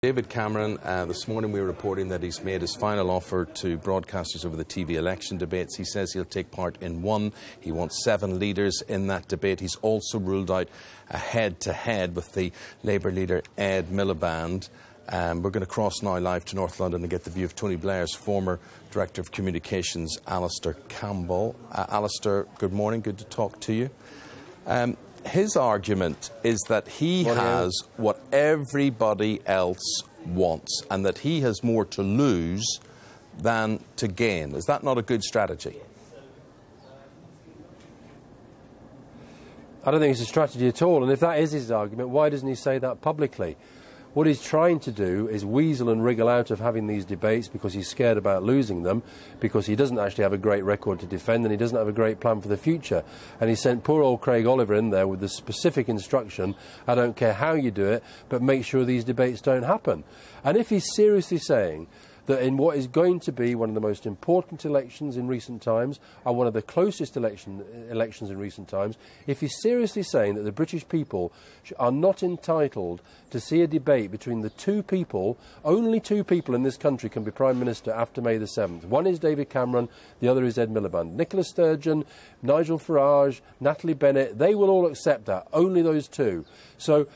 David Cameron, this morning we were reporting that he's made his final offer to broadcasters over the TV election debates. He says he'll take part in one. He wants 7 leaders in that debate. He's also ruled out a head-to-head with the Labour leader Ed Miliband. We're going to cross now live to North London and get the view of Tony Blair's former Director of Communications, Alastair Campbell. Alastair, good morning. Good to talk to you. His argument is that he has what everybody else wants and that he has more to lose than to gain. Is that not a good strategy? I don't think it's a strategy at all. And if that is his argument, why doesn't he say that publicly? What he's trying to do is weasel and wriggle out of having these debates because he's scared about losing them, because he doesn't actually have a great record to defend and he doesn't have a great plan for the future. And he sent poor old Craig Oliver in there with the specific instruction, I don't care how you do it, but make sure these debates don't happen. And if he's seriously saying that in what is going to be one of the most important elections in recent times, and one of the closest elections in recent times, if he's seriously saying that the British people are not entitled to see a debate between the two people, only 2 people in this country can be Prime Minister after May the 7th. One is David Cameron, the other is Ed Miliband. Nicola Sturgeon, Nigel Farage, Natalie Bennett, they will all accept that, only those 2. So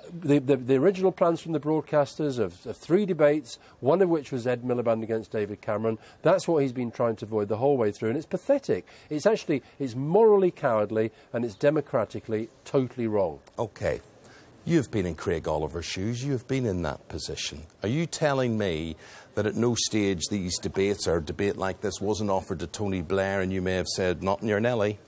the original plans from the broadcasters of 3 debates, one of which was Ed Miliband against David Cameron, that's what he's been trying to avoid the whole way through, and it's pathetic. It's morally cowardly and it's democratically totally wrong. OK. You've been in Craig Oliver's shoes, you've been in that position. Are you telling me that at no stage these debates or a debate like this wasn't offered to Tony Blair and you may have said, not in your Nelly?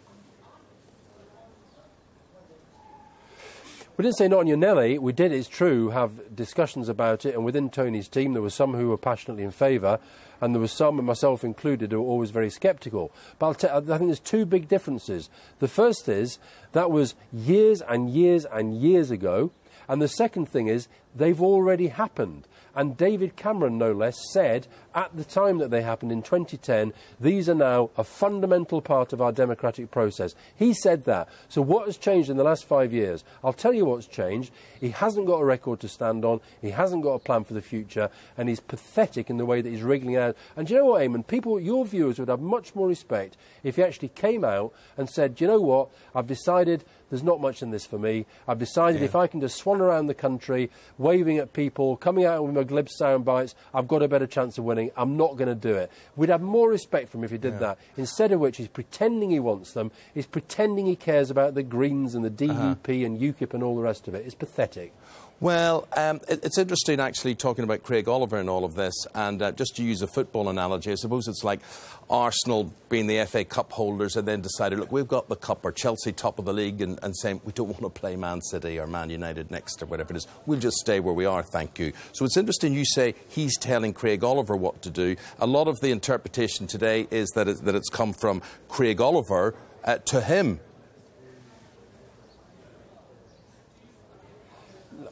We didn't say not on your Nelly. We did, it's true, have discussions about it, and within Tony's team there were some who were passionately in favour, and there were some, and myself included, who were always very sceptical. But I think there's 2 big differences. The first is that was years and years and years ago, and the second thing is they've already happened. And David Cameron, no less, said at the time that they happened in 2010, these are now a fundamental part of our democratic process. He said that. So what has changed in the last 5 years? I'll tell you what's changed. He hasn't got a record to stand on. He hasn't got a plan for the future. And he's pathetic in the way that he's wriggling out. And do you know what, Eamon? People, your viewers would have much more respect if he actually came out and said, do you know what? I've decided there's not much in this for me. I've decided if I can just swan around the country, waving at people, coming out with my glib sound bites, I've got a better chance of winning. I'm not going to do it. We'd have more respect from him if he did that. Instead of which, he's pretending he wants them. He's pretending he cares about the Greens and the DUP and UKIP and all the rest of it. It's pathetic. Well, it's interesting actually talking about Craig Oliver and all of this, and just to use a football analogy, I suppose it's like Arsenal being the FA Cup holders and then decided, look, we've got the cup, or Chelsea top of the league, and saying we don't want to play Man City or Man United next or whatever it is. We'll just stay where we are, thank you. So it's interesting you say he's telling Craig Oliver what to do. A lot of the interpretation today is that it's come from Craig Oliver to him.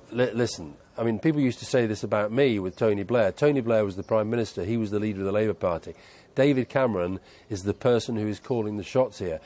Listen, I mean, people used to say this about me with Tony Blair. Tony Blair was the Prime Minister. He was the leader of the Labour Party. David Cameron is the person who is calling the shots here.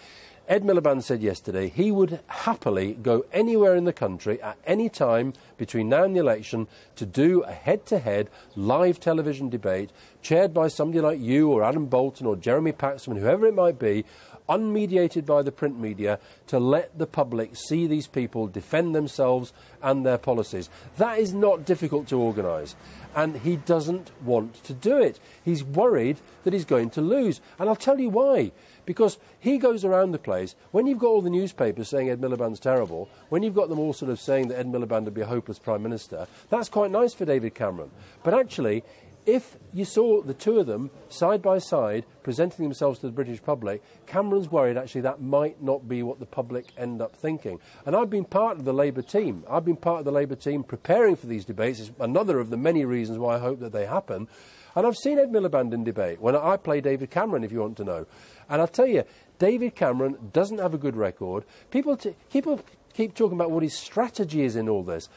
Ed Miliband said yesterday he would happily go anywhere in the country at any time between now and the election to do a head-to-head live television debate chaired by somebody like you or Adam Bolton or Jeremy Paxman, whoever it might be, unmediated by the print media, to let the public see these people defend themselves and their policies. That is not difficult to organise, and he doesn't want to do it. He's worried that he's going to lose, and I'll tell you why. Because he goes around the place, when you've got all the newspapers saying Ed Miliband's terrible, when you've got them all sort of saying that Ed Miliband would be a hopeless Prime Minister, that's quite nice for David Cameron. But actually, if you saw the 2 of them side by side presenting themselves to the British public, Cameron's worried actually that might not be what the public end up thinking. And I've been part of the Labour team. I've been part of the Labour team preparing for these debates. It's another of the many reasons why I hope that they happen. And I've seen Ed Miliband in debate when I play David Cameron, if you want to know. And I'll tell you, David Cameron doesn't have a good record. People keep talking about what his strategy is in all this.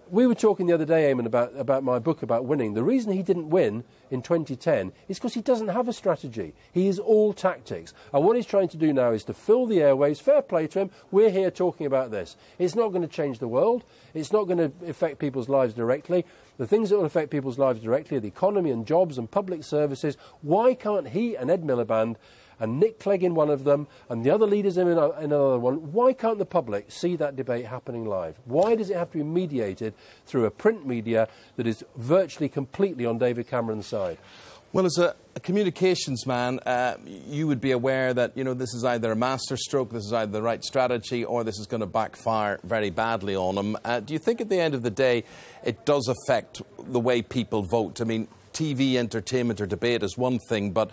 We were talking the other day, Eamon, about my book about winning. The reason he didn't win in 2010 is because he doesn't have a strategy. He is all tactics. And what he's trying to do now is to fill the airwaves. Fair play to him. We're here talking about this. It's not going to change the world. It's not going to affect people's lives directly. The things that will affect people's lives directly are the economy and jobs and public services. Why can't he and Ed Miliband and Nick Clegg in one of them, and the other leaders in another one, why can't the public see that debate happening live? Why does it have to be mediated through a print media that is virtually completely on David Cameron's side? Well, as a communications man, you would be aware that, you know, this is either a masterstroke, this is either the right strategy, or this is going to backfire very badly on him. Do you think at the end of the day it does affect the way people vote? I mean, TV entertainment or debate is one thing, but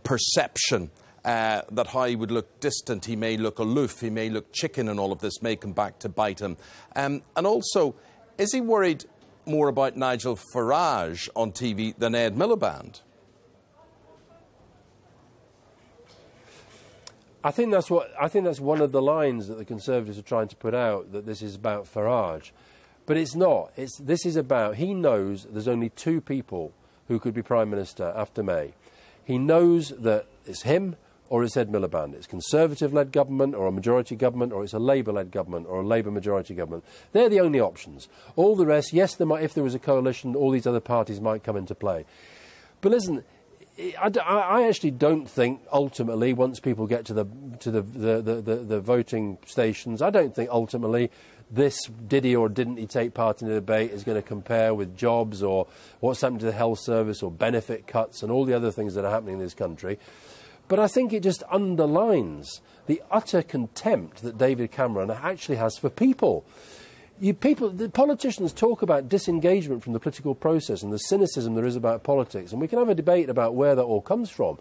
perception, that how he would look distant, he may look aloof, he may look chicken, and all of this may come back to bite him. And also, is he worried more about Nigel Farage on TV than Ed Miliband? I think that's one of the lines that the Conservatives are trying to put out, that this is about Farage. But it's not. This is about, he knows there's only two people who could be Prime Minister after May. He knows that it's him or it's Ed Miliband. It's Conservative-led government or a majority government, or it's a Labour-led government or a Labour majority government. They're the only options. All the rest, yes, if there was a coalition, all these other parties might come into play. But listen, I actually don't think ultimately, once people get to the voting stations, I don't think ultimately this did he or didn't he take part in the debate is going to compare with jobs or what's happened to the health service or benefit cuts and all the other things that are happening in this country. But I think it just underlines the utter contempt that David Cameron actually has for people. The politicians talk about disengagement from the political process and the cynicism there is about politics, and we can have a debate about where that all comes from.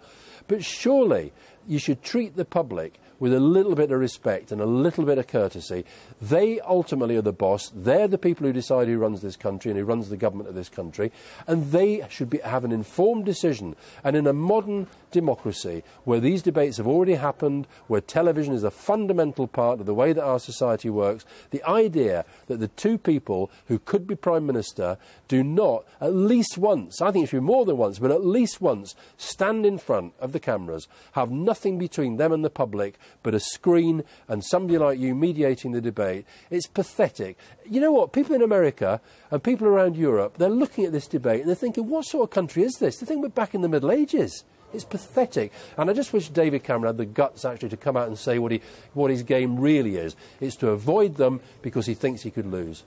But surely you should treat the public with a little bit of respect and a little bit of courtesy. They ultimately are the boss. They're the people who decide who runs this country and who runs the government of this country. And they should have an informed decision. And in a modern democracy, where these debates have already happened, where television is a fundamental part of the way that our society works, the idea that the two people who could be Prime Minister do not, at least once, I think it should be more than once, but at least once, stand in front of the cameras, have nothing between them and the public but a screen and somebody like you mediating the debate. It's pathetic. You know what? People in America and people around Europe, they're looking at this debate and they're thinking, what sort of country is this? They think we're back in the Middle Ages. It's pathetic. And I just wish David Cameron had the guts actually to come out and say what his game really is. It's to avoid them because he thinks he could lose.